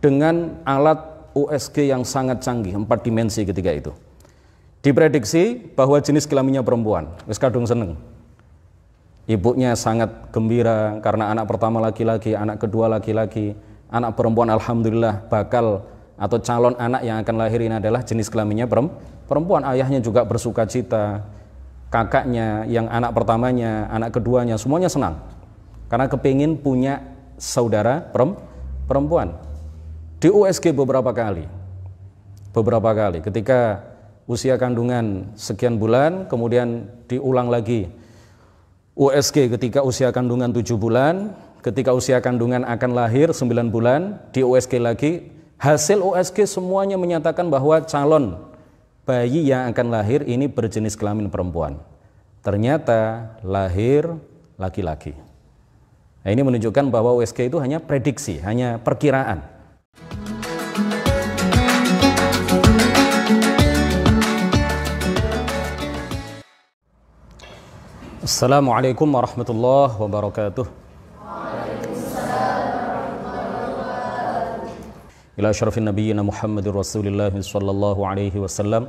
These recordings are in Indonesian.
dengan alat USG yang sangat canggih, 4 dimensi ketika itu. Diprediksi bahwa jenis kelaminnya perempuan, wis kadung seneng. Ibunya sangat gembira karena anak pertama laki-laki, anak kedua laki-laki, anak perempuan alhamdulillah bakal atau calon anak yang akan lahir ini adalah jenis kelaminnya perempuan. Ayahnya juga bersuka cita, kakaknya yang anak pertamanya, anak keduanya semuanya senang karena kepingin punya saudara perempuan. Di USG beberapa kali ketika usia kandungan sekian bulan, kemudian diulang lagi USG ketika usia kandungan 7 bulan, ketika usia kandungan akan lahir 9 bulan, di USG lagi. Hasil USG semuanya menyatakan bahwa calon bayi yang akan lahir ini berjenis kelamin perempuan. Ternyata lahir laki-laki. Nah, ini menunjukkan bahwa USG itu hanya prediksi, hanya perkiraan. Assalamualaikum warahmatullahi wabarakatuh. Ila asyrafin nabiyyina Muhammadir Rasulillah sallallahu alaihi wasallam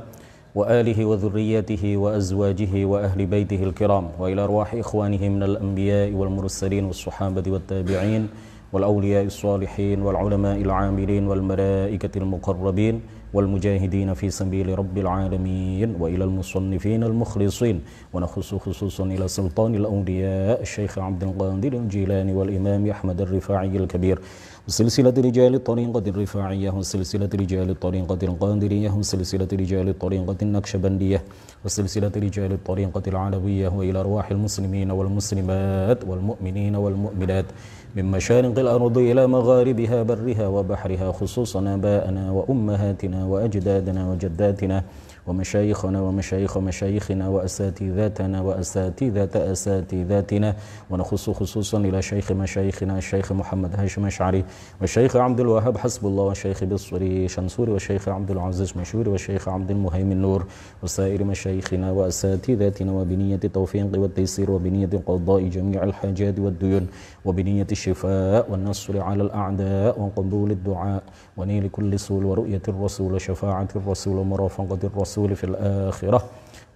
wa alihi wa dhurriyyatihi wa azwajihi wa ahli baitihi al-kiram wa ila arwahi ikhwanihi minal anbiya'i wal mursalin was sahabati wat tabi'in wal awliya'is salihin wal ulama'il 'amilin wal malaikatil muqarrabin wal mujahidin fi sabili rabbil alamin wa ilal musannifin al mukhlisin wa nakhussu khususan ila sultanil awliya Syekh Abdul Qadir al-Jilani wal Imam Ahmad al-Rifa'i al-Kabir وسلسلة رجال الطريقة الرفاعية وسلسلة رجال الطريقة القادرية وسلسلة رجال الطريقة النقشبندية وسلسلة رجال الطريقة العلوية وإلى أرواح المسلمين والمسلمات والمؤمنين والمؤمنات من مشارق الأرض إلى مغاربها برها وبحرها خصوصا آباءنا وأمهاتنا وأجدادنا وجداتنا ومشايخنا ومشايخ مشايخنا وأساتذتنا وأساتذة أساتذتنا ونخص خصوصا إلى شيخ مشايخنا الشيخ محمد هاشم أشعري والشيخ عبد الوهاب حسب الله والشيخ بالصري شنصوري والشيخ عبد العزيز مشوري والشيخ عبد المهيمن نور وسائر مشايخنا وأساتذتنا وبنية التوفيق والتيسير وبنية قضاء جميع الحاجات والديون وبنية الشفاء والنصر على الأعداء وقبول الدعاء ونيل كل سول ورؤية الرسول وشفاعة الرسول ومرافقة الرسول في الآخرة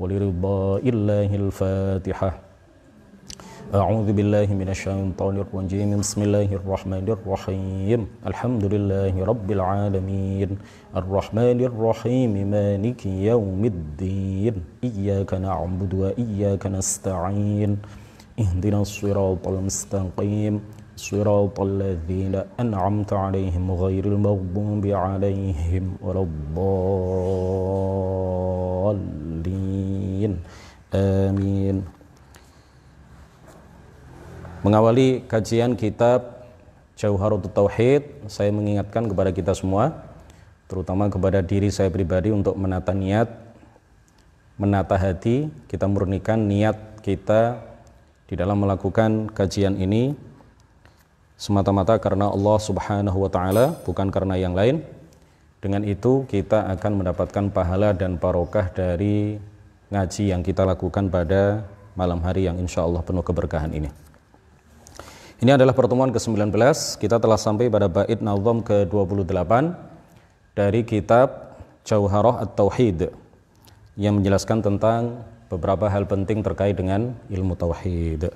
ولرضاء الله الفاتحة. أعوذ بالله من الشيطان الرجيم بسم الله الرحمن الرحيم الحمد لله رب العالمين الرحمن الرحيم مالك يوم الدين إياك نعبد وإياك نستعين اهدنا الصراط المستقيم صراط الذين أنعمت عليهم غير المغضوب عليهم ولا الضالين آمين. Mengawali kajian kitab Jauharatut Tauhid, saya mengingatkan kepada kita semua, terutama kepada diri saya pribadi, untuk menata niat, menata hati, kita murnikan niat kita di dalam melakukan kajian ini semata-mata karena Allah Subhanahu wa taala, bukan karena yang lain. Dengan itu kita akan mendapatkan pahala dan barokah dari ngaji yang kita lakukan pada malam hari yang insya Allah penuh keberkahan ini. Ini adalah pertemuan ke-19, kita telah sampai pada bait nazam ke-28 dari kitab Jauharah At-Tauhid yang menjelaskan tentang beberapa hal penting terkait dengan ilmu tauhid.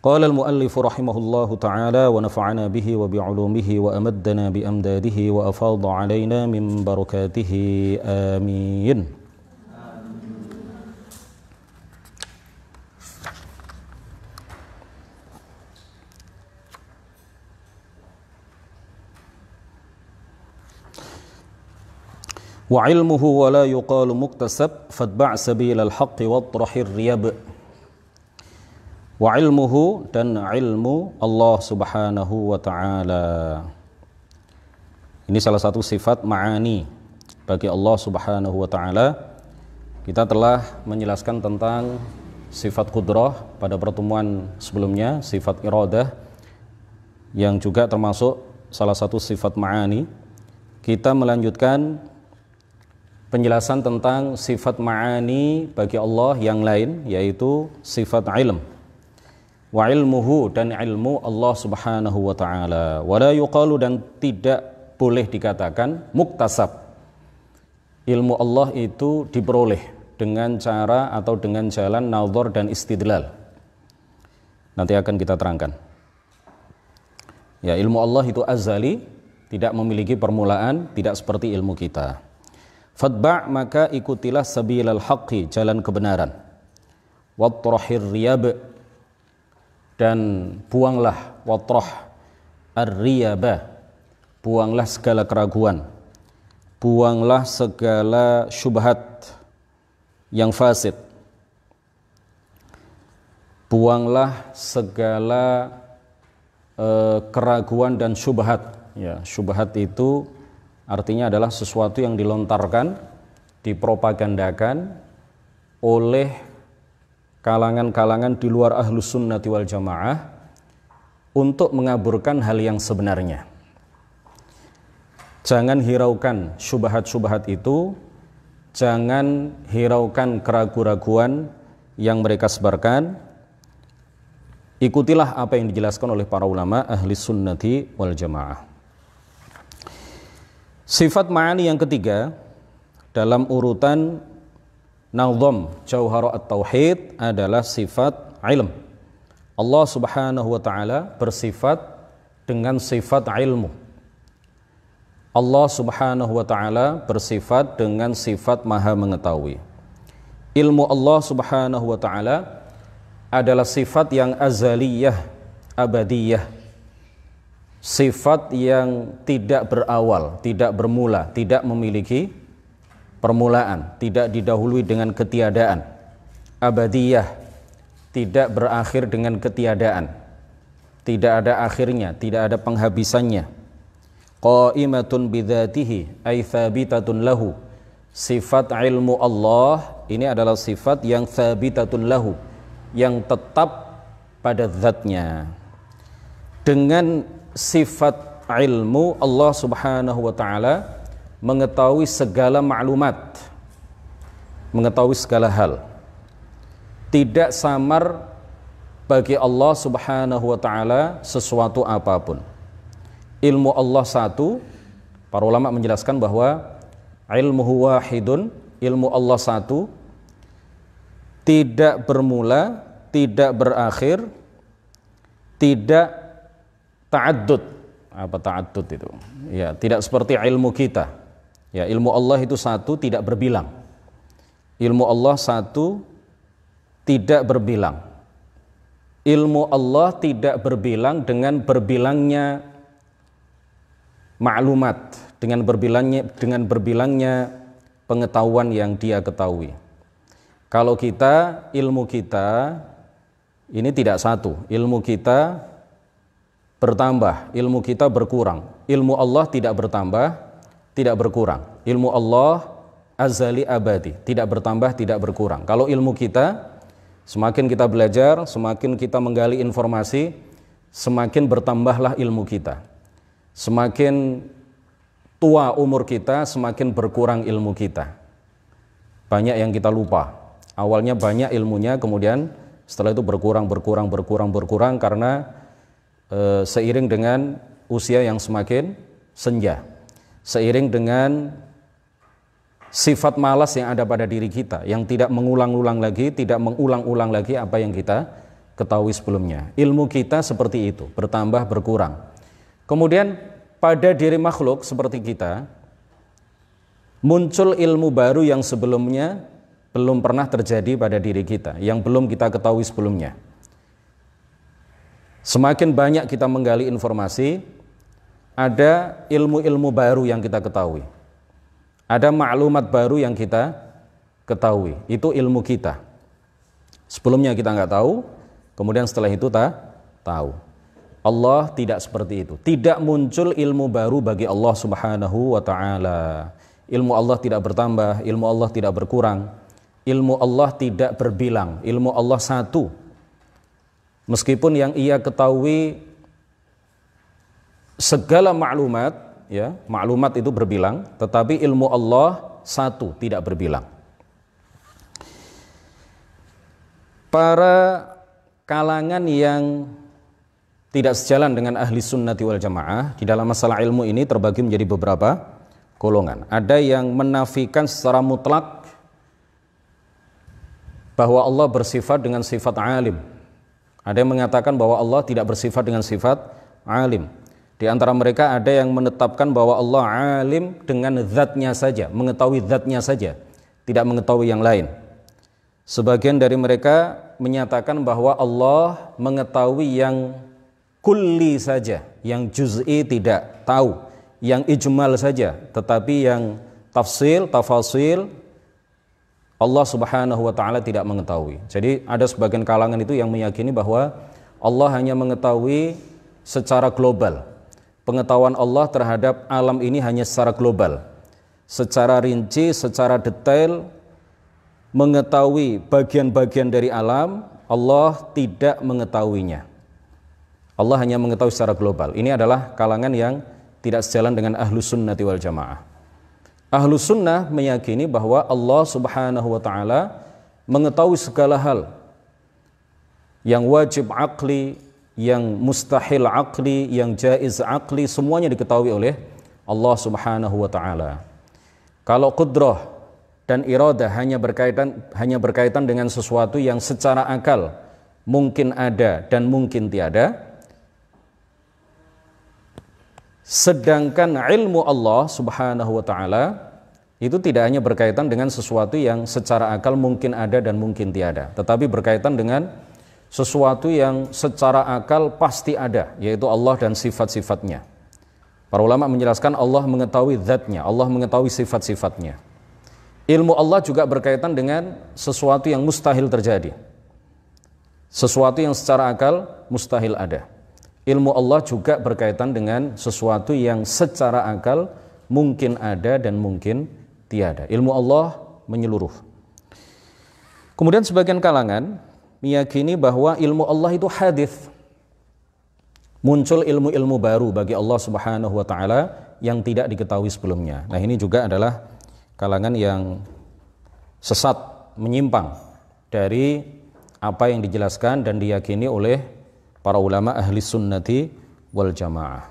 Qala al-muallif rahimahullahu ta'ala wa nafa'ana bihi wa bi'ulumihi wa amaddana bi amdadihi wa afadha 'alaina min barakatihi amin. Wa ilmuhu wa la yuqalu muktasab fatba' sabilal haqqi watrahir riyab. Wa ilmuhu, dan ilmu Allah Subhanahu wa ta'ala. Ini salah satu sifat ma'ani bagi Allah Subhanahu wa ta'ala. Kita telah menjelaskan tentang sifat qudrah pada pertemuan sebelumnya, sifat iradah yang juga termasuk salah satu sifat ma'ani. Kita melanjutkan penjelasan tentang sifat ma'ani bagi Allah yang lain, yaitu sifat ilm. wa ilmuhu, dan ilmu Allah Subhanahu wa taala. Wala yuqalu, dan tidak boleh dikatakan muktasab. Ilmu Allah itu diperoleh dengan cara atau dengan jalan nazar dan istidlal. Nanti akan kita terangkan. Ya, ilmu Allah itu azali, tidak memiliki permulaan, tidak seperti ilmu kita. Fatba', maka ikutilah sabilal haqqi, jalan kebenaran. Watrahir riyab, dan buanglah watrah ar-riyaba, buanglah segala keraguan, buanglah segala syubhat yang fasid, buanglah segala keraguan dan syubhat. Ya, syubhat itu artinya adalah sesuatu yang dilontarkan, dipropagandakan oleh kalangan-kalangan di luar ahlus sunnati wal jamaah untuk mengaburkan hal yang sebenarnya. Jangan hiraukan syubhat-syubhat itu, jangan hiraukan keraguan-keraguan yang mereka sebarkan. Ikutilah apa yang dijelaskan oleh para ulama ahli sunnati wal jamaah. Sifat ma'ani yang ketiga dalam urutan nazam Jauhara at-Tauhid adalah sifat ilm. Allah Subhanahu wa taala bersifat dengan sifat ilmu. Allah Subhanahu wa taala bersifat dengan sifat maha mengetahui. Ilmu Allah Subhanahu wa taala adalah sifat yang azaliyah, abadiyah. Sifat yang tidak berawal, tidak bermula, tidak memiliki permulaan, tidak didahului dengan ketiadaan. Abadiyah, tidak berakhir dengan ketiadaan, tidak ada akhirnya, tidak ada penghabisannya. Qa'imatun bidzatihi ay thabitatun lahu. Sifat ilmu Allah ini adalah sifat yang thabitatun lahu, yang tetap pada zatnya. Dengan sifat ilmu, Allah Subhanahu wa taala mengetahui segala maklumat, mengetahui segala hal. Tidak samar bagi Allah Subhanahu wa taala sesuatu apapun. Ilmu Allah satu, para ulama menjelaskan bahwa ilmuhu wahidun, ilmu Allah satu, tidak bermula, tidak berakhir, tidak ta'addud. Apa ta'addud itu? Ya, tidak seperti ilmu kita. Ya, ilmu Allah itu satu, tidak berbilang. Ilmu Allah satu, tidak berbilang. Ilmu Allah tidak berbilang dengan berbilangnya maklumat, dengan berbilangnya pengetahuan yang dia ketahui. Kalau kita, ilmu kita ini tidak satu. Ilmu kita bertambah, ilmu kita berkurang. Ilmu Allah tidak bertambah, tidak berkurang. Ilmu Allah azali abadi, tidak bertambah, tidak berkurang. Kalau ilmu kita, semakin kita belajar, semakin kita menggali informasi, semakin bertambahlah ilmu kita. Semakin tua umur kita, semakin berkurang ilmu kita. Banyak yang kita lupa. Awalnya banyak ilmunya, kemudian setelah itu berkurang karena seiring dengan usia yang semakin senja, seiring dengan sifat malas yang ada pada diri kita, yang tidak mengulang-ulang lagi, tidak mengulang-ulang lagi apa yang kita ketahui sebelumnya. Ilmu kita seperti itu, bertambah, berkurang. Kemudian pada diri makhluk seperti kita, muncul ilmu baru yang sebelumnya belum pernah terjadi pada diri kita, yang belum kita ketahui sebelumnya. Semakin banyak kita menggali informasi, ada ilmu-ilmu baru yang kita ketahui. Ada maklumat baru yang kita ketahui. Itu ilmu kita. Sebelumnya kita nggak tahu, kemudian setelah itu tahu. Allah tidak seperti itu. Tidak muncul ilmu baru bagi Allah Subhanahu wa taala. Ilmu Allah tidak bertambah, ilmu Allah tidak berkurang. Ilmu Allah tidak berbilang, ilmu Allah satu. Meskipun yang ia ketahui segala maklumat, ya, maklumat itu berbilang, tetapi ilmu Allah satu, tidak berbilang. Para kalangan yang tidak sejalan dengan ahli sunnati wal jamaah di dalam masalah ilmu ini terbagi menjadi beberapa golongan. Ada yang menafikan secara mutlak bahwa Allah bersifat dengan sifat alim. Ada yang mengatakan bahwa Allah tidak bersifat dengan sifat alim. Di antara mereka ada yang menetapkan bahwa Allah alim dengan zatnya saja, mengetahui zatnya saja, tidak mengetahui yang lain. Sebagian dari mereka menyatakan bahwa Allah mengetahui yang kulli saja, yang juz'i tidak tahu, yang ijmal saja, tetapi yang tafasil Allah Subhanahu wa taala tidak mengetahui. Jadi ada sebagian kalangan itu yang meyakini bahwa Allah hanya mengetahui secara global. Pengetahuan Allah terhadap alam ini hanya secara global. Secara rinci, secara detail mengetahui bagian-bagian dari alam, Allah tidak mengetahuinya. Allah hanya mengetahui secara global. Ini adalah kalangan yang tidak sejalan dengan ahlus sunnati wal jamaah. Ahlus sunnah meyakini bahwa Allah Subhanahu wa ta'ala mengetahui segala hal yang wajib aqli, yang mustahil aqli, yang jaiz aqli, semuanya diketahui oleh Allah Subhanahu wa ta'ala. Kalau qudrah dan iradah hanya berkaitan dengan sesuatu yang secara akal mungkin ada dan mungkin tiada, sedangkan ilmu Allah Subhanahu wa ta'ala itu tidak hanya berkaitan dengan sesuatu yang secara akal mungkin ada dan mungkin tiada, tetapi berkaitan dengan sesuatu yang secara akal pasti ada, yaitu Allah dan sifat-sifatnya. Para ulama menjelaskan Allah mengetahui zatnya, Allah mengetahui sifat-sifatnya. Ilmu Allah juga berkaitan dengan sesuatu yang mustahil terjadi, sesuatu yang secara akal mustahil ada. Ilmu Allah juga berkaitan dengan sesuatu yang secara akal mungkin ada dan mungkin tiada. Ilmu Allah menyeluruh. Kemudian sebagian kalangan meyakini bahwa ilmu Allah itu hadits. Muncul ilmu-ilmu baru bagi Allah Subhanahu wa ta'ala yang tidak diketahui sebelumnya. Nah, ini juga adalah kalangan yang sesat, menyimpang dari apa yang dijelaskan dan diyakini oleh para ulama ahli sunnati wal jamaah.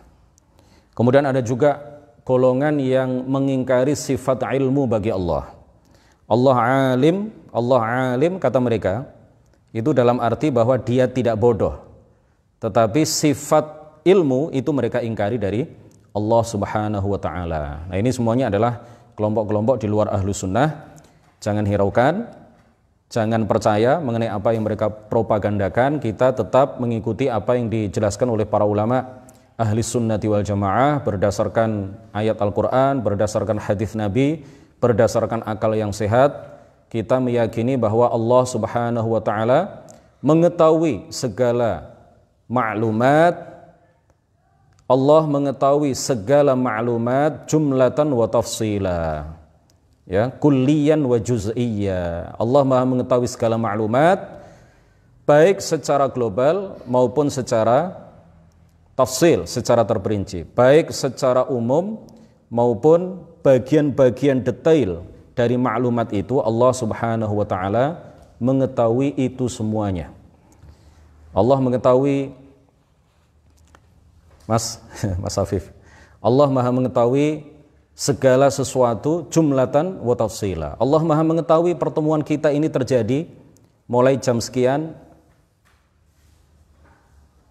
Kemudian ada juga golongan yang mengingkari sifat ilmu bagi Allah. Allah alim kata mereka, itu dalam arti bahwa dia tidak bodoh. Tetapi sifat ilmu itu mereka ingkari dari Allah Subhanahu wa ta'ala. Nah, ini semuanya adalah kelompok-kelompok di luar ahlu sunnah. Jangan hiraukan, jangan percaya mengenai apa yang mereka propagandakan. Kita tetap mengikuti apa yang dijelaskan oleh para ulama ahli sunnati wal jamaah berdasarkan ayat Al-Quran, berdasarkan hadis Nabi, berdasarkan akal yang sehat. Kita meyakini bahwa Allah Subhanahu wa ta'ala mengetahui segala maklumat. Allah mengetahui segala maklumat jumlatan wa tafsila, ya, kulliyan wa juz'iyya. Allah Maha mengetahui segala maklumat baik secara global maupun secara tafsil, secara terperinci, baik secara umum maupun bagian-bagian detail dari maklumat itu. Allah Subhanahu wa ta'ala mengetahui itu semuanya. Allah mengetahui, Mas Afif, Allah Maha mengetahui segala sesuatu jumlatan wa tafsila. Allah Maha mengetahui pertemuan kita ini terjadi mulai jam sekian,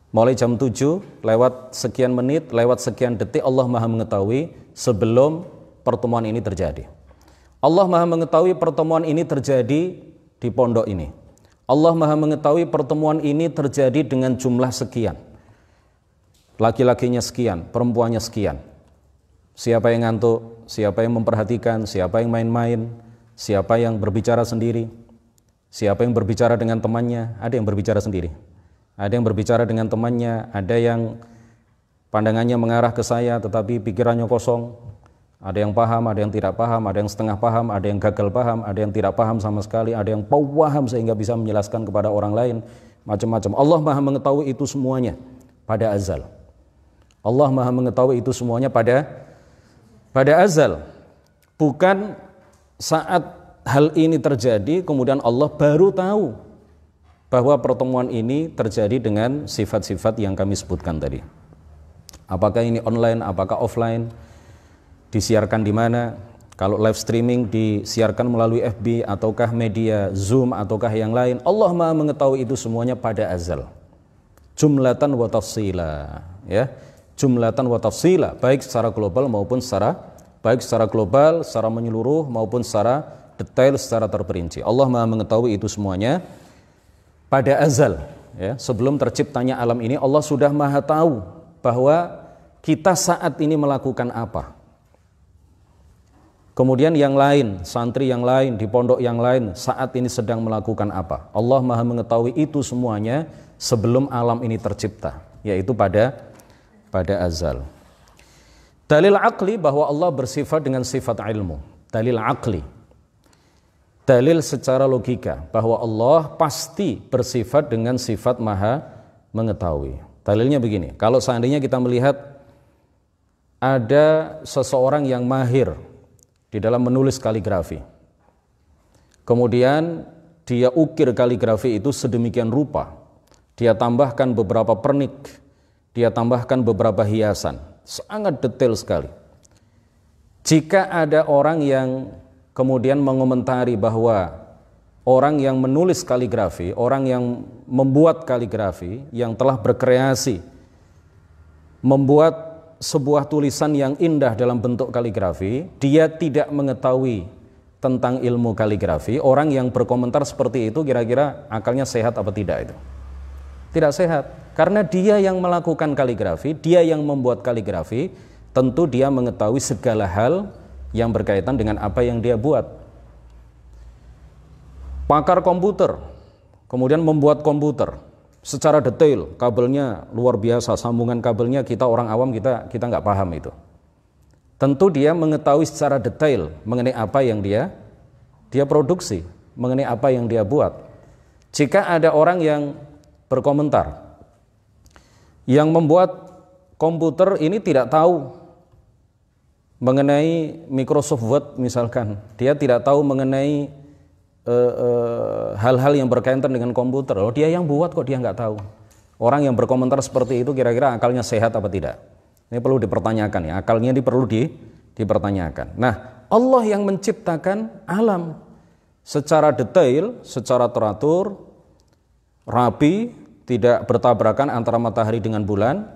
mulai jam 7 lewat sekian menit, lewat sekian detik. Allah Maha mengetahui sebelum pertemuan ini terjadi. Allah Maha mengetahui pertemuan ini terjadi di pondok ini. Allah Maha mengetahui pertemuan ini terjadi dengan jumlah sekian, laki-lakinya sekian, perempuannya sekian. Siapa yang ngantuk, siapa yang memperhatikan, siapa yang main-main, siapa yang berbicara sendiri, siapa yang berbicara dengan temannya. Ada yang berbicara sendiri, ada yang berbicara dengan temannya, ada yang pandangannya mengarah ke saya tetapi pikirannya kosong. Ada yang paham, ada yang tidak paham, ada yang setengah paham, ada yang gagal paham, ada yang tidak paham sama sekali, ada yang paham sehingga bisa menjelaskan kepada orang lain, macam-macam. Allah Maha mengetahui itu semuanya pada azal. Allah Maha mengetahui itu semuanya pada azal. Bukan saat hal ini terjadi kemudian Allah baru tahu bahwa pertemuan ini terjadi dengan sifat-sifat yang kami sebutkan tadi. Apakah ini online, apakah offline, disiarkan di mana? Kalau live streaming disiarkan melalui FB ataukah media Zoom ataukah yang lain, Allah Maha mengetahui itu semuanya pada azal. Jumlatan wa tafsila, ya. Jumlatan wa tafsila, baik secara global maupun secara menyeluruh maupun secara detail, secara terperinci. Allah Maha mengetahui itu semuanya pada azal, ya. Sebelum terciptanya alam ini, Allah sudah Maha tahu bahwa kita saat ini melakukan apa. Kemudian yang lain, santri yang lain, di pondok yang lain saat ini sedang melakukan apa. Allah Maha mengetahui itu semuanya sebelum alam ini tercipta, yaitu pada azal. Dalil akli bahwa Allah bersifat dengan sifat ilmu. Dalil akli, dalil secara logika bahwa Allah pasti bersifat dengan sifat Maha mengetahui. Dalilnya begini, kalau seandainya kita melihat ada seseorang yang mahir di dalam menulis kaligrafi, kemudian dia ukir kaligrafi itu sedemikian rupa, dia tambahkan beberapa pernik, dia tambahkan beberapa hiasan, sangat detail sekali. Jika ada orang yang kemudian mengomentari bahwa orang yang menulis kaligrafi, orang yang membuat kaligrafi, yang telah berkreasi membuat sebuah tulisan yang indah dalam bentuk kaligrafi, dia tidak mengetahui tentang ilmu kaligrafi, orang yang berkomentar seperti itu kira-kira akalnya sehat apa tidak itu? Tidak sehat, karena dia yang melakukan kaligrafi, dia yang membuat kaligrafi, tentu dia mengetahui segala hal yang berkaitan dengan apa yang dia buat. Pakar komputer kemudian membuat komputer secara detail, kabelnya luar biasa, sambungan kabelnya kita orang awam kita nggak paham itu. Tentu dia mengetahui secara detail mengenai apa yang dia produksi, mengenai apa yang dia buat. Jika ada orang yang berkomentar, yang membuat komputer ini tidak tahu mengenai Microsoft Word misalkan, dia tidak tahu mengenai hal-hal yang berkaitan dengan komputer. Oh, dia yang buat kok dia nggak tahu. Orang yang berkomentar seperti itu kira-kira akalnya sehat apa tidak? Ini perlu dipertanyakan ya, akalnya ini perlu dipertanyakan. Nah, Allah yang menciptakan alam secara detail, secara teratur, rapi, tidak bertabrakan antara matahari dengan bulan,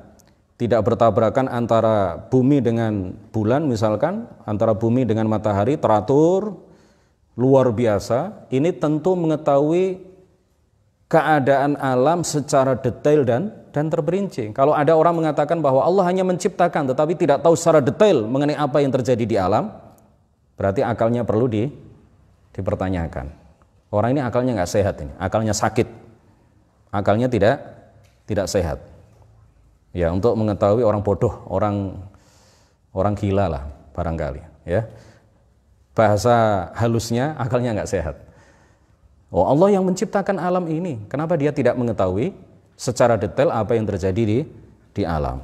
tidak bertabrakan antara bumi dengan bulan misalkan, antara bumi dengan matahari, teratur, luar biasa. Ini tentu mengetahui keadaan alam secara detail dan terperinci. Kalau ada orang mengatakan bahwa Allah hanya menciptakan tetapi tidak tahu secara detail mengenai apa yang terjadi di alam, berarti akalnya perlu dipertanyakan. Orang ini akalnya nggak sehat, ini akalnya sakit, akalnya tidak sehat. Ya, untuk mengetahui orang bodoh, orang gila lah barangkali, ya. Bahasa halusnya akalnya nggak sehat. Oh, Allah yang menciptakan alam ini, kenapa dia tidak mengetahui secara detail apa yang terjadi di alam?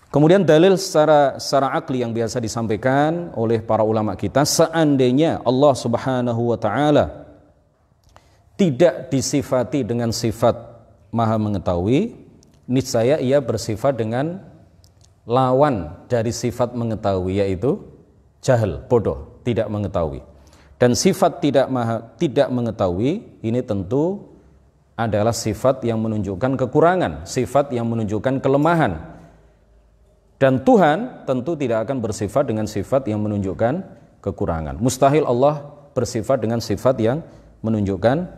Kemudian dalil secara akli yang biasa disampaikan oleh para ulama kita, seandainya Allah Subhanahu wa taala tidak disifati dengan sifat Maha mengetahui, niscaya ia bersifat dengan lawan dari sifat mengetahui, yaitu jahil, bodoh, tidak mengetahui. Dan sifat tidak mengetahui ini tentu adalah sifat yang menunjukkan kekurangan, sifat yang menunjukkan kelemahan. Dan Tuhan tentu tidak akan bersifat dengan sifat yang menunjukkan kekurangan. Mustahil Allah bersifat dengan sifat yang menunjukkan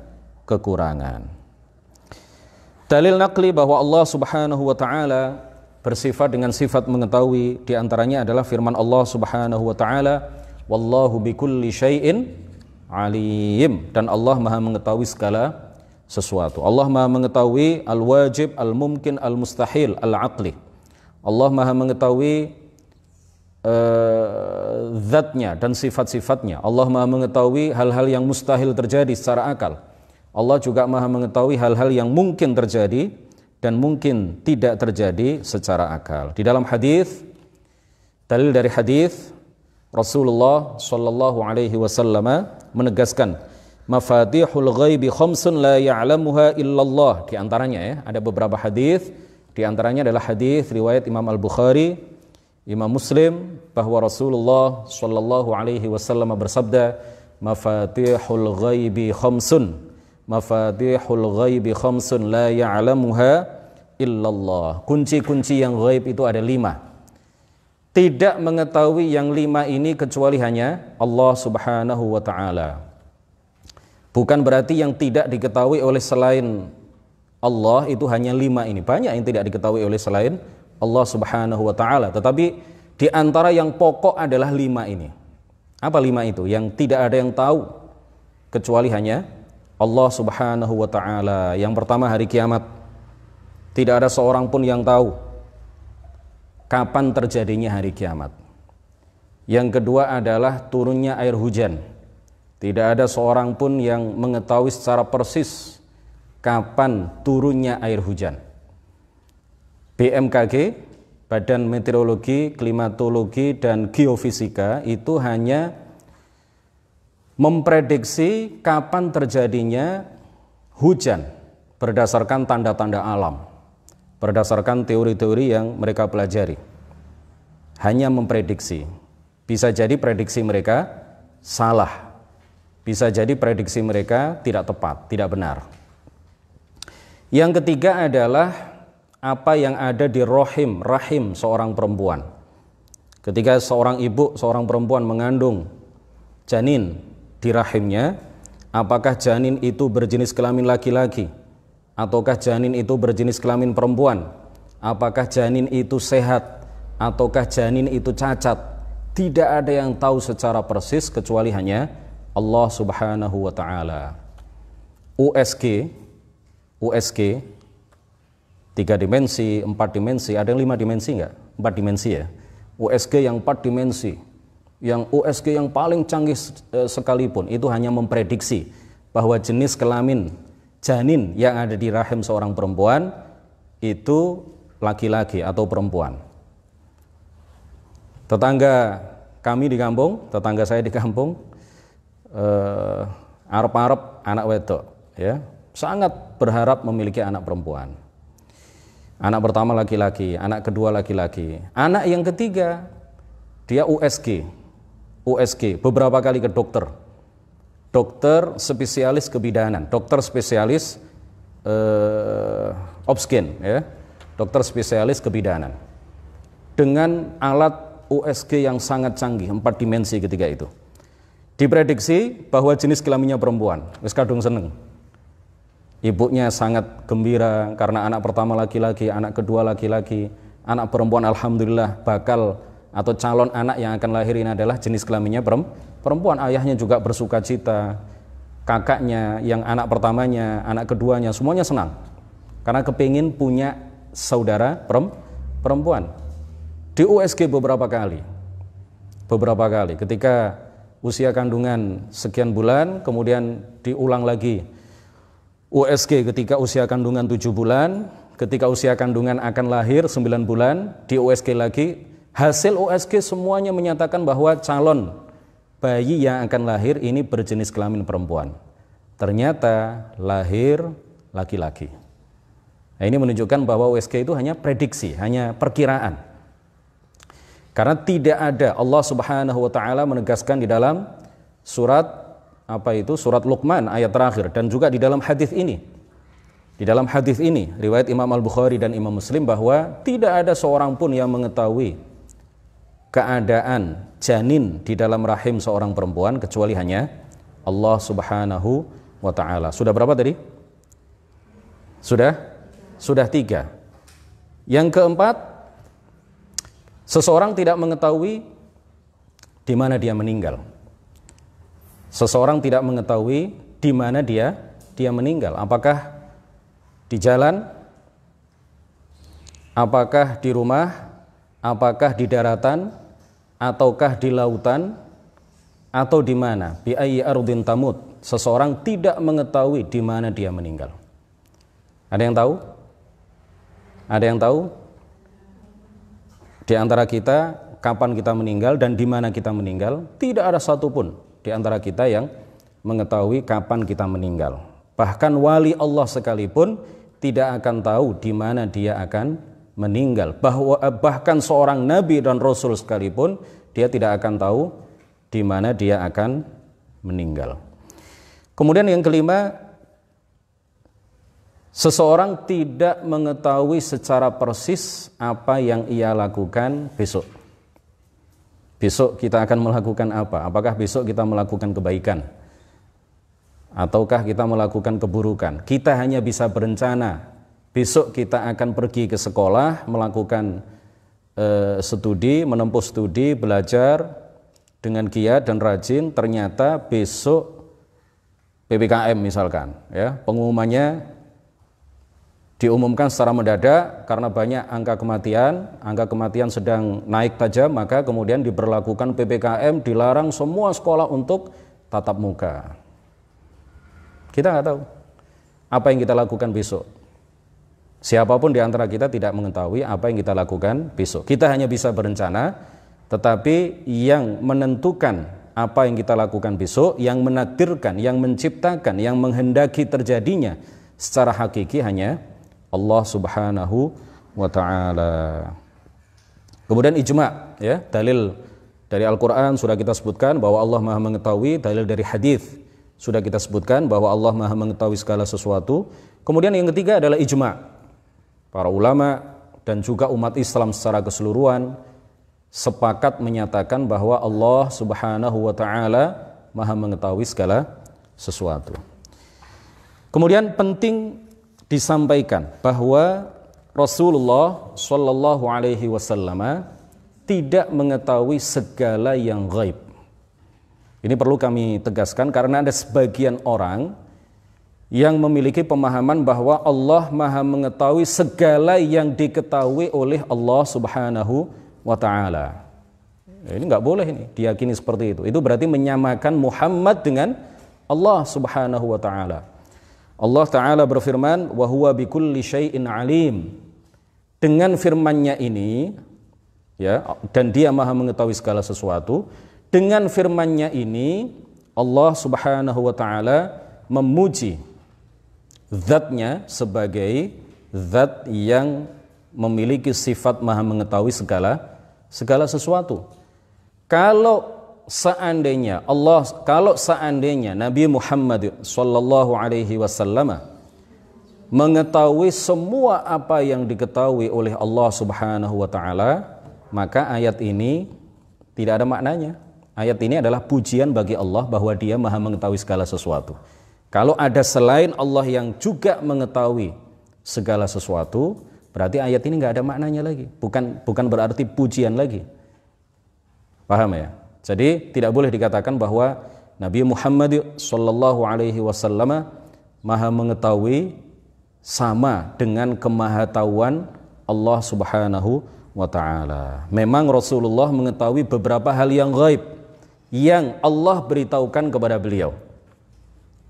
kekurangan. Dalil naqli bahwa Allah Subhanahu wa taala bersifat dengan sifat mengetahui, di antaranya adalah firman Allah Subhanahu wa taala, wallahu bikulli syai'in alim, dan Allah Maha mengetahui segala sesuatu. Allah Maha mengetahui al-wajib, al-mumkin, al-mustahil, al-aqli. Allah Maha mengetahui zatnya dan sifat-sifatnya. Allah Maha mengetahui hal-hal yang mustahil terjadi secara akal. Allah juga Maha mengetahui hal-hal yang mungkin terjadi dan mungkin tidak terjadi secara akal. Di dalam hadis, dalil dari hadis, Rasulullah sallallahu alaihi wasallam menegaskan, Mafatihul ghaibi khamsun la ya'lamuha illallah. Di antaranya ya, ada beberapa hadis, di antaranya adalah hadis riwayat Imam Al-Bukhari, Imam Muslim, bahwa Rasulullah sallallahu alaihi wasallam bersabda, mafatihul ghaibi khamsun, mafatihul ghaibi khamsun la ya'lamuha illallah. Kunci-kunci yang ghaib itu ada 5. Tidak mengetahui yang 5 ini kecuali hanya Allah Subhanahu wa ta'ala. Bukan berarti yang tidak diketahui oleh selain Allah itu hanya 5 ini. Banyak yang tidak diketahui oleh selain Allah Subhanahu wa ta'ala. Tetapi di antara yang pokok adalah 5 ini. Apa 5 itu? Yang tidak ada yang tahu kecuali hanya Allah Subhanahu wa ta'ala. Yang pertama, hari kiamat. Tidak ada seorang pun yang tahu kapan terjadinya hari kiamat. Yang kedua adalah turunnya air hujan. Tidak ada seorang pun yang mengetahui secara persis kapan turunnya air hujan. BMKG, Badan Meteorologi, Klimatologi, dan Geofisika itu hanya memprediksi kapan terjadinya hujan berdasarkan tanda-tanda alam, berdasarkan teori-teori yang mereka pelajari. Hanya memprediksi. Bisa jadi prediksi mereka salah. Bisa jadi prediksi mereka tidak tepat, tidak benar. Yang ketiga adalah apa yang ada di rahim seorang perempuan. Ketika seorang ibu, seorang perempuan mengandung janin di rahimnya, apakah janin itu berjenis kelamin laki-laki ataukah janin itu berjenis kelamin perempuan? Apakah janin itu sehat ataukah janin itu cacat? Tidak ada yang tahu secara persis kecuali hanya Allah Subhanahu wa ta'ala. USG 3 dimensi, 4 dimensi, ada yang 5 dimensi enggak? 4 dimensi ya. USG yang 4 dimensi, yang USG yang paling canggih sekalipun, itu hanya memprediksi bahwa jenis kelamin janin yang ada di rahim seorang perempuan itu laki-laki atau perempuan. Tetangga kami di kampung, tetangga saya di kampung, arep-arep anak wedok, ya, sangat berharap memiliki anak perempuan. Anak pertama laki-laki, anak kedua laki-laki, anak yang ketiga dia USG, beberapa kali ke dokter spesialis kebidanan, dokter spesialis obsgen, ya, dokter spesialis kebidanan, dengan alat USG yang sangat canggih, 4 dimensi ketika itu. Diprediksi bahwa jenis kelaminnya perempuan. Wis kadung seneng. Ibunya sangat gembira karena anak pertama laki-laki, anak kedua laki-laki, anak perempuan alhamdulillah bakal atau calon anak yang akan lahir ini adalah jenis kelaminnya perempuan. Ayahnya juga bersuka cita, kakaknya yang anak pertamanya, anak keduanya, semuanya senang karena kepingin punya saudara perempuan. Di USG beberapa kali ketika usia kandungan sekian bulan, kemudian diulang lagi USG ketika usia kandungan 7 bulan, ketika usia kandungan akan lahir 9 bulan, di USG lagi. Hasil USG semuanya menyatakan bahwa calon bayi yang akan lahir ini berjenis kelamin perempuan. Ternyata lahir laki-laki. Nah, ini menunjukkan bahwa USG itu hanya prediksi, hanya perkiraan. Karena tidak ada, Allah Subhanahu wa ta'ala menegaskan di dalam surat surat Luqman ayat terakhir, dan juga di dalam hadis ini. Di dalam hadis ini riwayat Imam Al-Bukhari dan Imam Muslim bahwa tidak ada seorang pun yang mengetahui keadaan janin di dalam rahim seorang perempuan kecuali hanya Allah Subhanahu wa ta'ala. Sudah berapa tadi? Sudah 3. Yang keempat, seseorang tidak mengetahui di mana dia meninggal. Seseorang tidak mengetahui di mana dia meninggal. Apakah di jalan? Apakah di rumah? Apakah di daratan? Ataukah di lautan? Atau di mana? Bi ayyi ardin tamut. Seseorang tidak mengetahui di mana dia meninggal. Ada yang tahu? Ada yang tahu? Di antara kita, kapan kita meninggal dan di mana kita meninggal, tidak ada satupun di antara kita yang mengetahui kapan kita meninggal. Bahkan wali Allah sekalipun tidak akan tahu di mana dia akan meninggal. Bahkan seorang nabi dan rasul sekalipun dia tidak akan tahu di mana dia akan meninggal. Kemudian yang kelima, seseorang tidak mengetahui secara persis apa yang ia lakukan besok. Besok kita akan melakukan apa? Apakah besok kita melakukan kebaikan? Ataukah kita melakukan keburukan? Kita hanya bisa berencana. Besok kita akan pergi ke sekolah, melakukan studi, menempuh studi, belajar dengan giat dan rajin. Ternyata besok PPKM misalkan, ya, pengumumannya diumumkan secara mendadak karena banyak angka kematian sedang naik tajam, maka kemudian diberlakukan PPKM, dilarang semua sekolah untuk tatap muka. Kita nggak tahu apa yang kita lakukan besok. Siapapun di antara kita tidak mengetahui apa yang kita lakukan besok. Kita hanya bisa berencana, tetapi yang menentukan apa yang kita lakukan besok, yang menakdirkan, yang menciptakan, yang menghendaki terjadinya secara hakiki hanya Allah Subhanahu wa ta'ala. Kemudian ijma', ya, dalil dari Al-Qur'an sudah kita sebutkan bahwa Allah Maha mengetahui, dalil dari hadis sudah kita sebutkan bahwa Allah Maha mengetahui segala sesuatu. Kemudian yang ketiga adalah ijma'. Para ulama dan juga umat Islam secara keseluruhan sepakat menyatakan bahwa Allah Subhanahu wa ta'ala Maha mengetahui segala sesuatu. Kemudian penting disampaikan bahwa Rasulullah Shallallahu Alaihi Wasallam tidak mengetahui segala yang gaib. Ini perlu kami tegaskan karena ada sebagian orang yang memiliki pemahaman bahwa Allah Maha mengetahui segala yang diketahui oleh Allah Subhanahu wa ta'ala. Ini nggak boleh ini diyakini seperti itu. Itu berarti menyamakan Muhammad dengan Allah Subhanahu wa ta'ala. Allah Ta'ala berfirman, wa huwa bikulli syai'in alim. Dengan firman-Nya ini, ya, dan Dia Maha mengetahui segala sesuatu. Dengan firman-Nya ini, Allah Subhanahu wa ta'ala memuji zat-Nya sebagai zat yang memiliki sifat Maha mengetahui segala sesuatu. Kalau seandainya Nabi Muhammad sallallahu alaihi wasallam mengetahui semua apa yang diketahui oleh Allah Subhanahu wa taala, maka ayat ini tidak ada maknanya. Ayat ini adalah pujian bagi Allah bahwa Dia Maha mengetahui segala sesuatu. Kalau ada selain Allah yang juga mengetahui segala sesuatu, berarti ayat ini nggak ada maknanya lagi. Bukan berarti pujian lagi. Paham ya? Jadi tidak boleh dikatakan bahwa Nabi Muhammad sallallahu alaihi wasallam Maha mengetahui sama dengan kemahatauan Allah Subhanahu wa taala. Memang Rasulullah mengetahui beberapa hal yang gaib yang Allah beritahukan kepada beliau.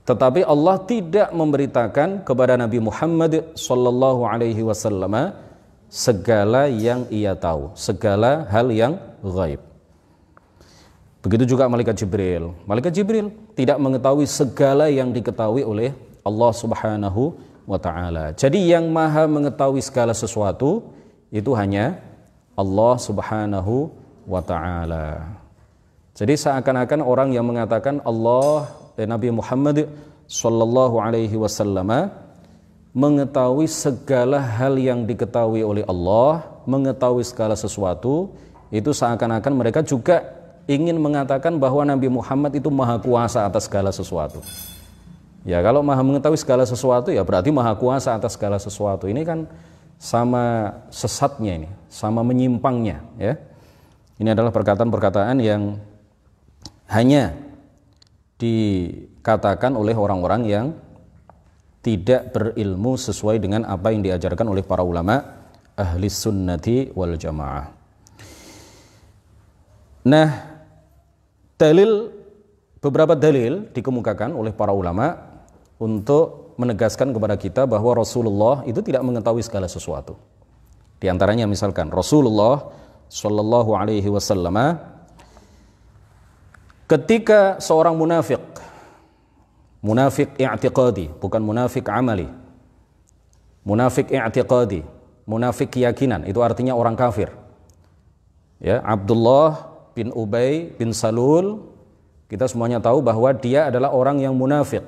Tetapi Allah tidak memberitakan kepada Nabi Muhammad sallallahu alaihi wasallam segala yang ia tahu, segala hal yang gaib. Begitu juga malaikat Jibril. Malaikat Jibril tidak mengetahui segala yang diketahui oleh Allah Subhanahu wa taala. Jadi yang Maha mengetahui segala sesuatu itu hanya Allah Subhanahu wa taala. Jadi seakan-akan orang yang mengatakan Nabi Muhammad sallallahu alaihi wasallam mengetahui segala hal yang diketahui oleh Allah, mengetahui segala sesuatu, itu seakan-akan mereka juga ingin mengatakan bahwa Nabi Muhammad itu maha kuasa atas segala sesuatu. Ya, kalau maha mengetahui segala sesuatu ya berarti maha kuasa atas segala sesuatu. Ini kan sama sesatnya ini, sama menyimpangnya, ya. Ini adalah perkataan-perkataan yang hanya dikatakan oleh orang-orang yang tidak berilmu sesuai dengan apa yang diajarkan oleh para ulama ahli sunnati wal jamaah. Nah, beberapa dalil dikemukakan oleh para ulama untuk menegaskan kepada kita bahwa Rasulullah itu tidak mengetahui segala sesuatu. Di antaranya misalkan Rasulullah Shallallahu Alaihi Wasallam ketika seorang munafik Munafik i'tiqadi, bukan munafik amali. Munafik i'tiqadi, munafik keyakinan, itu artinya orang kafir. Ya, Abdullah bin Ubay bin Salul, kita semuanya tahu bahwa dia adalah orang yang munafik.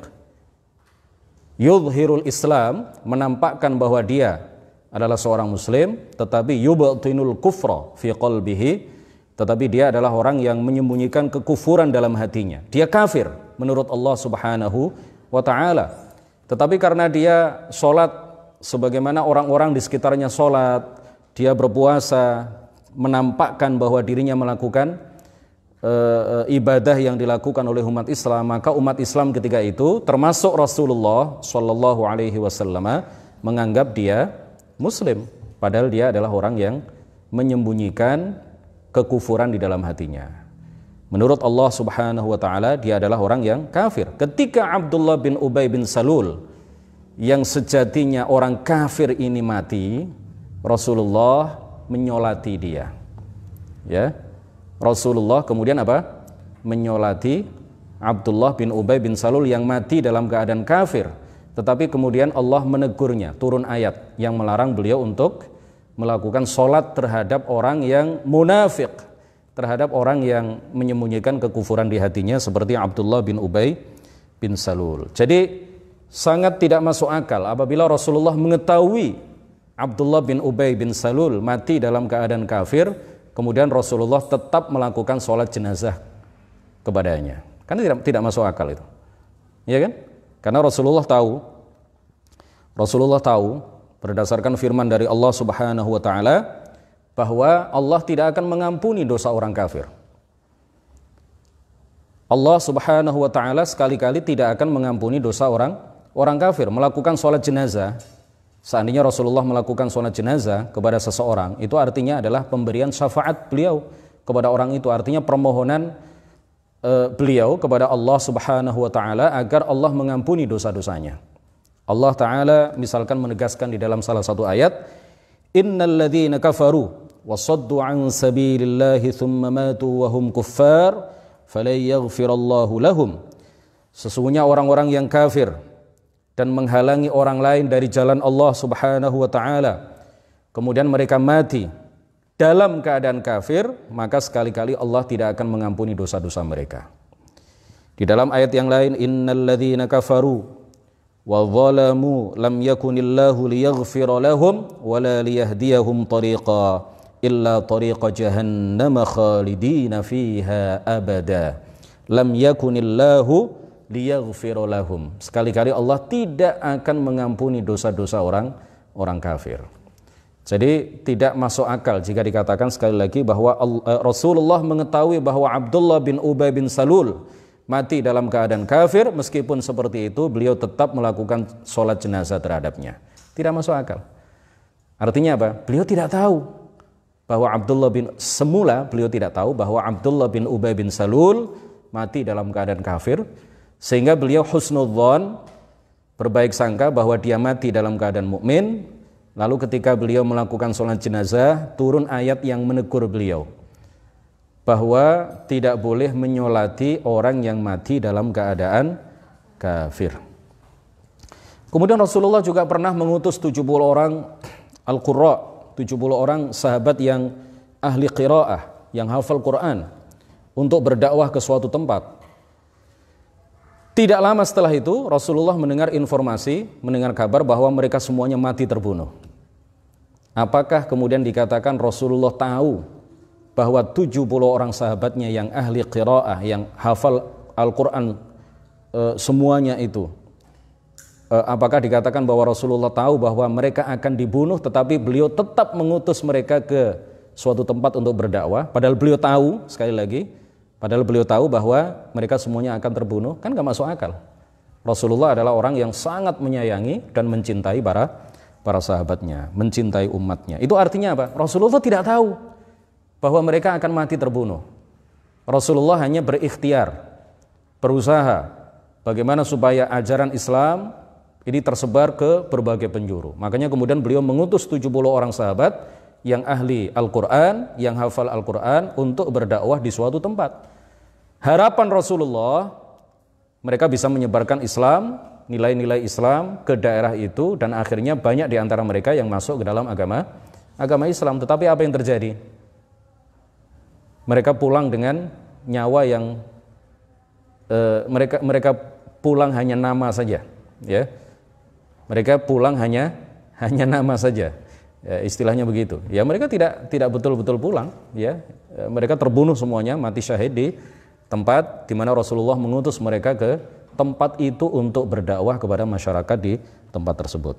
Yudhirul Islam, menampakkan bahwa dia adalah seorang muslim, tetapi yubtinul kufra fi qalbihi, tetapi dia adalah orang yang menyembunyikan kekufuran dalam hatinya. Dia kafir menurut Allah Subhanahu wa taala. Tetapi karena dia sholat sebagaimana orang-orang di sekitarnya sholat, dia berpuasa, menampakkan bahwa dirinya melakukan ibadah yang dilakukan oleh umat Islam, maka umat Islam ketika itu termasuk Rasulullah Shallallahu Alaihi Wasallam menganggap dia Muslim, padahal dia adalah orang yang menyembunyikan kekufuran di dalam hatinya. Menurut Allah Subhanahu Wa Taala dia adalah orang yang kafir. Ketika Abdullah bin Ubay bin Salul yang sejatinya orang kafir ini mati, Rasulullah menyolati dia. Ya, Rasulullah kemudian apa? Menyolati Abdullah bin Ubay bin Salul yang mati dalam keadaan kafir. Tetapi kemudian Allah menegurnya, turun ayat yang melarang beliau untuk melakukan sholat terhadap orang yang munafik, terhadap orang yang menyembunyikan kekufuran di hatinya seperti Abdullah bin Ubay bin Salul. Jadi sangat tidak masuk akal apabila Rasulullah mengetahui Abdullah bin Ubay bin Salul mati dalam keadaan kafir, kemudian Rasulullah tetap melakukan sholat jenazah kepadanya. Karena tidak masuk akal itu, ya kan? Karena Rasulullah tahu berdasarkan firman dari Allah Subhanahu wa taala bahwa Allah tidak akan mengampuni dosa orang kafir. Allah Subhanahu wa taala sekali-kali tidak akan mengampuni dosa orang kafir. Melakukan sholat jenazah, seandainya Rasulullah melakukan sholat jenazah kepada seseorang, itu artinya adalah pemberian syafaat beliau kepada orang itu, artinya permohonan beliau kepada Allah Subhanahu wa taala agar Allah mengampuni dosa-dosanya. Allah taala misalkan menegaskan di dalam salah satu ayat, innal ladzina kafaru wasaddu an sabilillahi tsumma matu wa hum kuffar falan yaghfirallahu lahum. Sesungguhnya orang-orang yang kafir dan menghalangi orang lain dari jalan Allah Subhanahu wa taala, kemudian mereka mati dalam keadaan kafir, maka sekali-kali Allah tidak akan mengampuni dosa-dosa mereka. Di dalam ayat yang lain, innal ladzina kafaru wa zalamu lam yakunillahu liyaghfira lahum wa la liyahdiyahum tariqa illa tariqa jahannam khalidina fiha abada. Lam yakunillahu liyaghfira lahum. Sekali-kali Allah tidak akan mengampuni dosa-dosa orang kafir. Jadi tidak masuk akal jika dikatakan sekali lagi bahwa Rasulullah mengetahui bahwa Abdullah bin Ubay bin Salul mati dalam keadaan kafir, meskipun seperti itu beliau tetap melakukan sholat jenazah terhadapnya. Tidak masuk akal. Artinya apa? Beliau tidak tahu bahwa beliau tidak tahu bahwa Abdullah bin Ubay bin Salul mati dalam keadaan kafir, sehingga beliau husnudzon, berbaik sangka bahwa dia mati dalam keadaan mukmin. Lalu ketika beliau melakukan sholat jenazah, turun ayat yang menegur beliau bahwa tidak boleh menyolati orang yang mati dalam keadaan kafir. Kemudian Rasulullah juga pernah mengutus 70 orang al-qurra, 70 orang sahabat yang ahli qiraah, yang hafal Quran, untuk berdakwah ke suatu tempat. Tidak lama setelah itu Rasulullah mendengar kabar bahwa mereka semuanya mati terbunuh. Apakah kemudian dikatakan Rasulullah tahu bahwa 70 orang sahabatnya yang ahli qiraah, yang hafal Al-Quran semuanya itu, apakah dikatakan bahwa Rasulullah tahu bahwa mereka akan dibunuh tetapi beliau tetap mengutus mereka ke suatu tempat untuk berdakwah, padahal beliau tahu, sekali lagi, padahal beliau tahu bahwa mereka semuanya akan terbunuh? Kan gak masuk akal. Rasulullah adalah orang yang sangat menyayangi dan mencintai para sahabatnya, mencintai umatnya. Itu artinya apa? Rasulullah tidak tahu bahwa mereka akan mati terbunuh. Rasulullah hanya berikhtiar, berusaha bagaimana supaya ajaran Islam ini tersebar ke berbagai penjuru. Makanya kemudian beliau mengutus 70 orang sahabat yang ahli Al-Quran, yang hafal Al-Quran untuk berdakwah di suatu tempat. Harapan Rasulullah mereka bisa menyebarkan Islam, nilai-nilai Islam ke daerah itu, dan akhirnya banyak di antara mereka yang masuk ke dalam agama Islam. Tetapi apa yang terjadi? Mereka pulang dengan nyawa yang mereka pulang hanya nama saja, ya. Mereka pulang hanya nama saja, ya, istilahnya begitu. Ya, mereka tidak betul-betul pulang, ya. Mereka terbunuh semuanya, mati syahid di tempat di mana Rasulullah mengutus mereka ke tempat itu untuk berdakwah kepada masyarakat di tempat tersebut.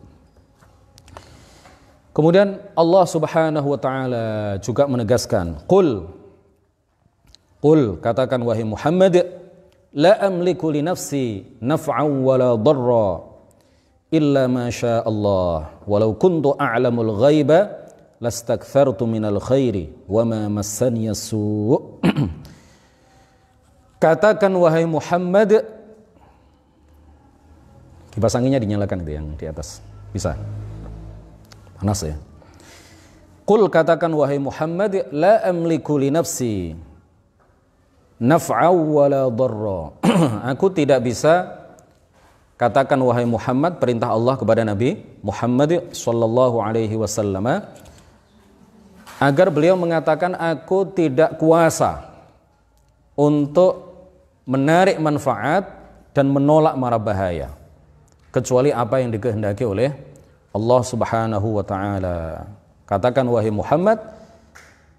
Kemudian Allah Subhanahu wa taala juga menegaskan, Qul, katakan wahai Muhammad, la amliku li nafsi naf'an wala darra illa ma syaa Allah, walau kuntu a'lamul ghaiba lastakthartu minal khairi wa ma massani su'. Katakan wahai Muhammad, kipas anginnya dinyalakan itu yang di atas, bisa? Panas ya. Qul, katakan wahai Muhammad, la amliku li nafsi naf'aw wala darra. Aku tidak bisa, katakan wahai Muhammad, perintah Allah kepada Nabi Muhammad sallallahu alaihi wasallam agar beliau mengatakan, aku tidak kuasa untuk menarik manfaat dan menolak mara bahaya kecuali apa yang dikehendaki oleh Allah Subhanahu wa taala. Katakan wahai Muhammad,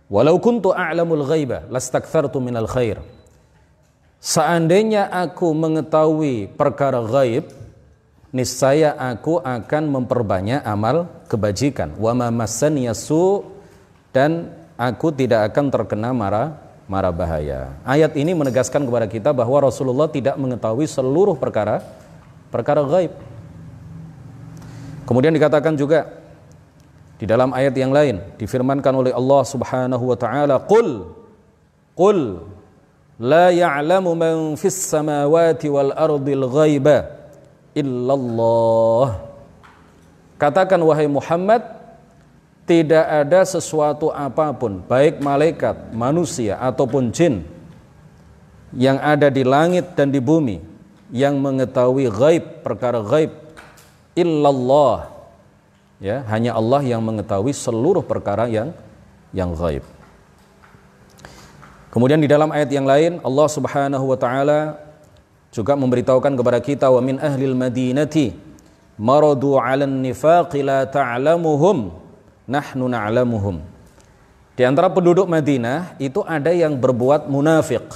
walau kuntu a'lamul ghaiba lastakthartu minal khair. Seandainya aku mengetahui perkara ghaib, niscaya aku akan memperbanyak amal kebajikan. Wa ma massani su', dan aku tidak akan terkena mara bahaya. Ayat ini menegaskan kepada kita bahwa Rasulullah tidak mengetahui seluruh perkara ghaib. Kemudian dikatakan juga di dalam ayat yang lain, difirmankan oleh Allah Subhanahu wa taala, Qul la ya'lamu man fis samawati wal ardil ghaiba illallah. Katakan wahai Muhammad, tidak ada sesuatu apapun, baik malaikat, manusia ataupun jin yang ada di langit dan di bumi yang mengetahui ghaib, perkara ghaib, illallah. Ya, hanya Allah yang mengetahui seluruh perkara yang ghaib. Kemudian di dalam ayat yang lain Allah Subhanahu wa taala juga memberitahukan kepada kita, wa min ahlil madinati maradu 'alan nifaqi la ta'lamuhum nahnu na'lamuhum. Di antara penduduk Madinah itu ada yang berbuat munafik,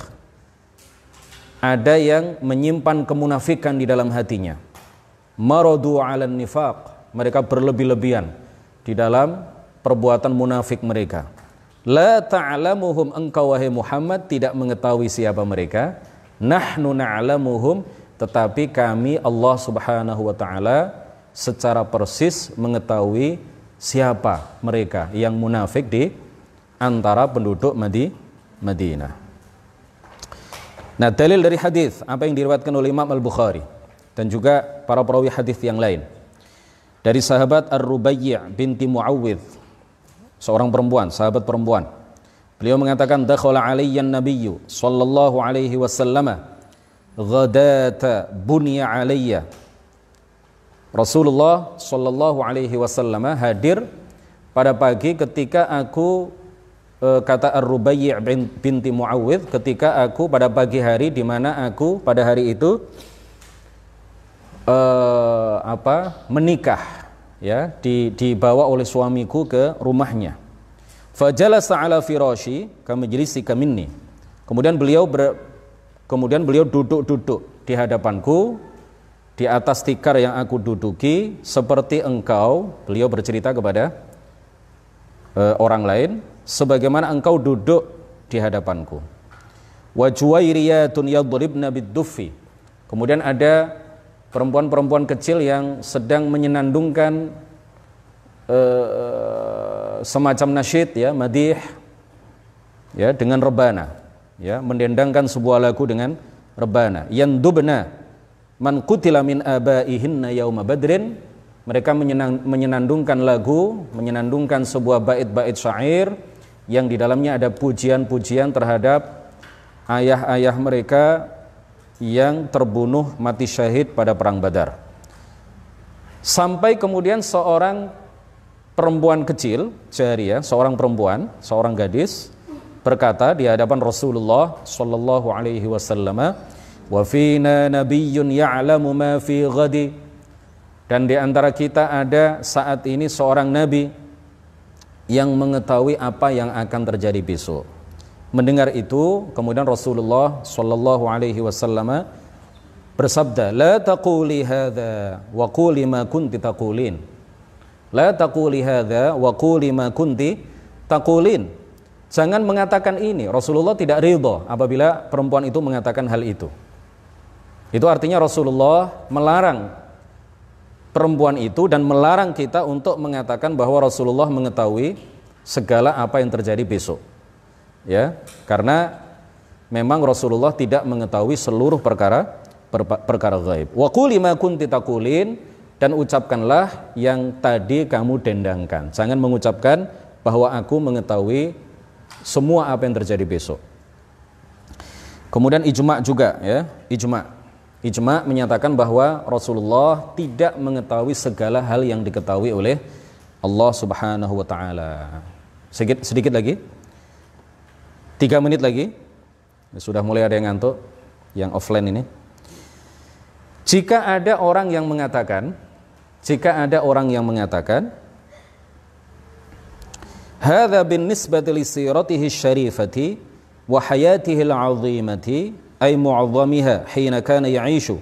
ada yang menyimpan kemunafikan di dalam hatinya. Maradu 'alan nifaq, mereka berlebih-lebihan di dalam perbuatan munafik mereka. La ta'lamuhum, engkau wahai Muhammad tidak mengetahui siapa mereka. Nahnu na'lamuhum, tetapi kami Allah Subhanahu wa taala secara persis mengetahui siapa mereka yang munafik di antara penduduk Madinah. Nah, dalil dari hadis apa yang diriwayatkan oleh Imam Al-Bukhari dan juga para perawi hadis yang lain dari sahabat Ar-Rubayyi' binti Muawwidh, seorang perempuan, sahabat perempuan. Beliau mengatakan, dakhala alayya an-nabiyyu sallallahu alaihi wasallam ghadata bunya alayya. Rasulullah sallallahu alaihi wasallam hadir pada pagi ketika aku, kata Ar-Rubayyi' binti Muawwidh, ketika aku pada pagi hari di mana aku pada hari itu menikah, ya, dibawa oleh suamiku ke rumahnya. Fajalasa ala firashi kamajlisika minni. Kemudian beliau duduk-duduk di hadapanku di atas tikar yang aku duduki seperti engkau, beliau bercerita kepada orang lain, sebagaimana engkau duduk di hadapanku. Wa juwairiyatun yadribna bid-duffi. Kemudian ada perempuan-perempuan kecil yang sedang menyenandungkan semacam nasyid, ya, madih, ya, dengan rebana, ya, mendendangkan sebuah lagu dengan rebana. Yandubna man qutila min abaihinna yauma badrin. Mereka menyenandungkan lagu, menyenandungkan sebuah bait-bait syair yang di dalamnya ada pujian-pujian terhadap ayah-ayah mereka yang terbunuh mati syahid pada perang Badar. Sampai kemudian seorang perempuan kecil, jariyah, seorang perempuan, seorang gadis berkata di hadapan Rasulullah sallallahu alaihi wasallam, "Wa fina nabiyyun ya'lamu ma fi ghadi." Dan di antara kita ada saat ini seorang nabi yang mengetahui apa yang akan terjadi besok. Mendengar itu, kemudian Rasulullah sallallahu alaihi wasallam bersabda, "La taquli hadza wa quli ma kunti taqulin." La taquli hadza wa quli ma kunti taqulin. Jangan mengatakan ini. Rasulullah tidak ridha apabila perempuan itu mengatakan hal itu. Itu artinya Rasulullah melarang perempuan itu dan melarang kita untuk mengatakan bahwa Rasulullah mengetahui segala apa yang terjadi besok. Ya, karena memang Rasulullah tidak mengetahui seluruh perkara gaib. Wa quli ma kunti taqulin, dan ucapkanlah yang tadi kamu dendangkan. Jangan mengucapkan bahwa aku mengetahui semua apa yang terjadi besok. Kemudian ijma' juga, ya, ijma' menyatakan bahwa Rasulullah tidak mengetahui segala hal yang diketahui oleh Allah Subhanahu wa taala. Sedikit lagi. 3 menit lagi. Sudah mulai ada yang ngantuk, yang offline ini. Jika ada orang yang mengatakan hadza binisbati li siratihi syarifati wa hayatihi al-'azimati ay mu'azzamiha hina kana ya'ishu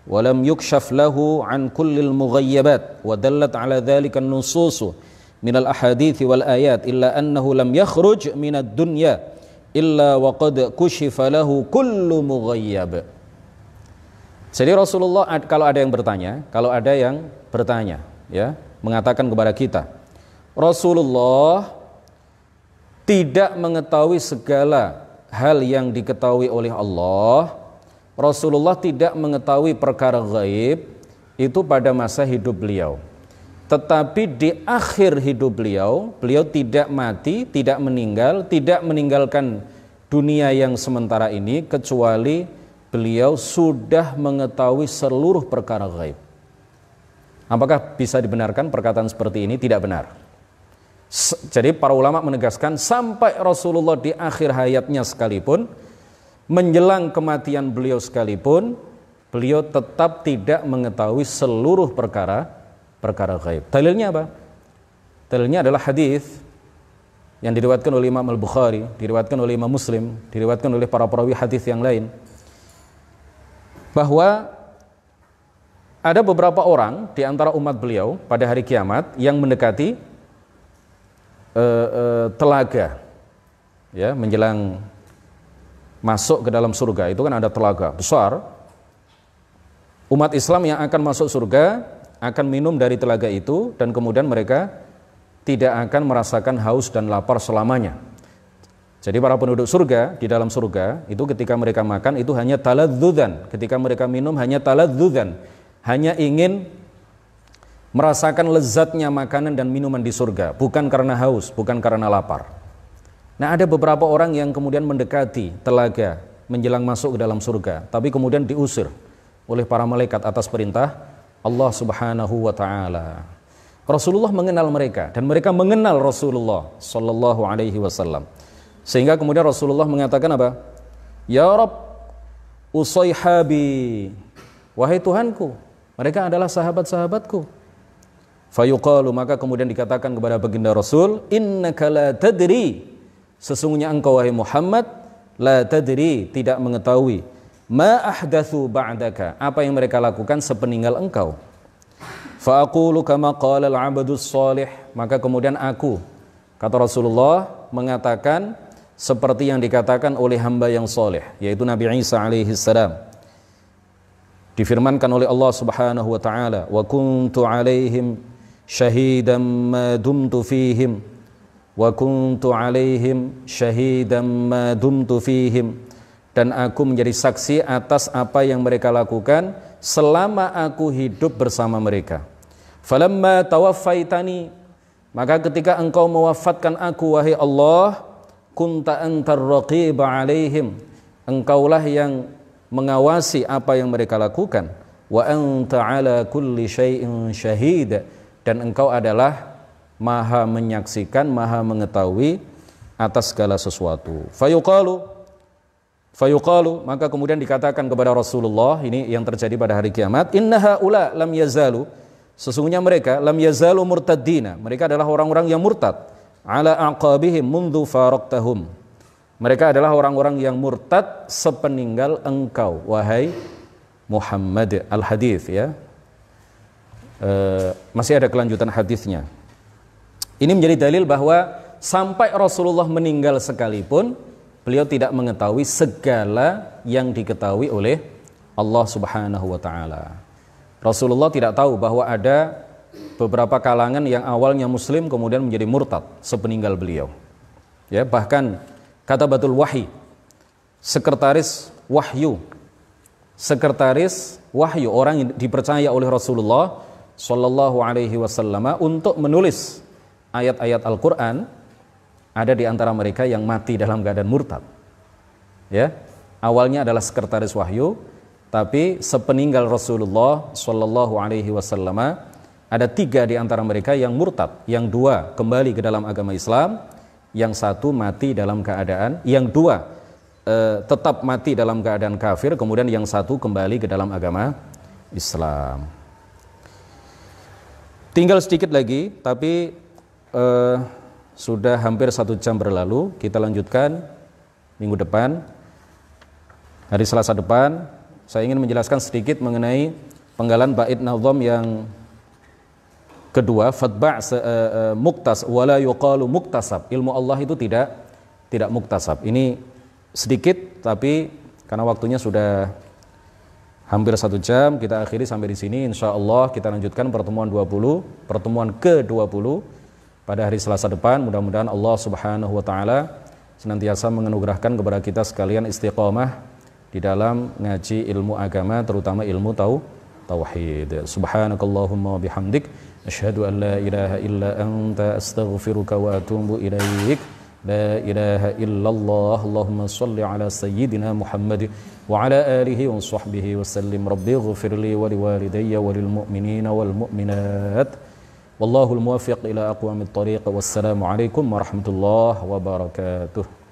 wa lam yukshaf lahu an kulli al-mughayyabat wa dallat 'ala dhalika an-nusus min al-ahadits wal ayat illa annahu lam yakhruj min ad-dunya illa wa qad kushifa lahu kullu mughayyab. Jadi Rasulullah, kalau ada yang bertanya, ya, mengatakan kepada kita, Rasulullah tidak mengetahui segala hal yang diketahui oleh Allah. Rasulullah tidak mengetahui perkara gaib itu pada masa hidup beliau. Tetapi di akhir hidup beliau tidak mati, tidak meninggal, tidak meninggalkan dunia yang sementara ini kecuali beliau sudah mengetahui seluruh perkara gaib. Apakah bisa dibenarkan perkataan seperti ini? Tidak benar. Jadi para ulama menegaskan sampai Rasulullah di akhir hayatnya sekalipun, menjelang kematian beliau sekalipun, beliau tetap tidak mengetahui seluruh perkara gaib. Dalilnya apa? Dalilnya adalah hadis yang diriwayatkan oleh Imam Al-Bukhari, diriwayatkan oleh Imam Muslim, diriwayatkan oleh para perawi hadis yang lain, bahwa ada beberapa orang di antara umat beliau pada hari kiamat yang mendekati telaga, ya, menjelang masuk ke dalam surga. Itu kan ada telaga besar. Umat Islam yang akan masuk surga akan minum dari telaga itu, dan kemudian mereka tidak akan merasakan haus dan lapar selamanya. Jadi para penduduk surga, di dalam surga itu ketika mereka makan itu hanya taladzzudzan, ketika mereka minum hanya taladzzudzan, hanya ingin merasakan lezatnya makanan dan minuman di surga, bukan karena haus, bukan karena lapar. Nah, ada beberapa orang yang kemudian mendekati telaga menjelang masuk ke dalam surga, tapi kemudian diusir oleh para malaikat atas perintah Allah Subhanahu wa taala. Rasulullah mengenal mereka dan mereka mengenal Rasulullah sallallahu alaihi wasallam. Sehingga kemudian Rasulullah mengatakan apa? Ya Rabb, usayhabi, wahai Tuhanku, mereka adalah sahabat-sahabatku. Fayuqalu, maka kemudian dikatakan kepada baginda Rasul, innaka la tadri, sesungguhnya engkau wahai Muhammad, la tadri, tidak mengetahui, ma ahdatsu ba'daka, apa yang mereka lakukan sepeninggal engkau. Fa aqulu kama qala al-'abdus shalih, maka kemudian aku, kata Rasulullah, mengatakan seperti yang dikatakan oleh hamba yang soleh, yaitu Nabi Isa alaihi salam. Difirmankan oleh Allah Subhanahu wa taala, wa kuntu alaihim syahidan ma dumtu fihim, wa kuntu alaihim syahidan ma dumtu fihim, dan aku menjadi saksi atas apa yang mereka lakukan selama aku hidup bersama mereka. Falamma tawaffaitani, maka ketika engkau mewafatkan aku wahai Allah, kunta antar raqiba alaihim, engkaulah yang mengawasi apa yang mereka lakukan. Wa anta ala kulli syai'in syahid, dan engkau adalah maha menyaksikan, maha mengetahui atas segala sesuatu. Fayuqalu, maka kemudian dikatakan kepada Rasulullah, ini yang terjadi pada hari kiamat, inna haula lam yazalu, sesungguhnya mereka lam yazalu murtaddina, mereka adalah orang-orang yang murtad, ala aqabihim mundu faraqtahum, mereka adalah orang-orang yang murtad sepeninggal engkau wahai Muhammad. Al-hadits ya. Masih ada kelanjutan hadisnya. Ini menjadi dalil bahwa sampai Rasulullah meninggal sekalipun beliau tidak mengetahui segala yang diketahui oleh Allah Subhanahu wa taala. Rasulullah tidak tahu bahwa ada beberapa kalangan yang awalnya muslim kemudian menjadi murtad sepeninggal beliau. Ya, bahkan katabatul wahyi, sekretaris wahyu, orang yang dipercaya oleh Rasulullah sallallahu alaihi wasallam untuk menulis ayat-ayat Al-Qur'an, ada di antara mereka yang mati dalam keadaan murtad. Ya, awalnya adalah sekretaris wahyu, tapi sepeninggal Rasulullah Shallallahu Alaihi Wasallam ada 3 di antara mereka yang murtad, yang 2 kembali ke dalam agama Islam, yang 1 mati dalam keadaan, yang 2 tetap mati dalam keadaan kafir, kemudian yang 1 kembali ke dalam agama Islam. Tinggal sedikit lagi, tapi sudah hampir 1 jam berlalu. Kita lanjutkan minggu depan, hari Selasa depan. Saya ingin menjelaskan sedikit mengenai penggalan bait nazam yang kedua, fatba' muktas wala yuqalu muktasab. Ilmu Allah itu tidak muktasab. Ini sedikit, tapi karena waktunya sudah hampir 1 jam, kita akhiri sampai di sini. Insyaallah kita lanjutkan pertemuan ke-20 pada hari Selasa depan. Mudah-mudahan Allah Subhanahu wa taala senantiasa menganugerahkan kepada kita sekalian istiqamah di dalam ngaji ilmu agama, terutama ilmu tauhid. Subhanakallahumma wa bihamdik, asyhadu an la ilaha illa anta, astaghfiruka wa atubu ilaik. La ilaha illallah. Allahumma shalli ala sayyidina Muhammad wa ala alihi wa sahbihi wa sallim. Rabbi ighfirli wa liwalidayya wa lil mu'minina wal mu'minat. Wallahul muwaffiq ila aqwamit thariq. Wassalamu alaikum warahmatullahi wabarakatuh.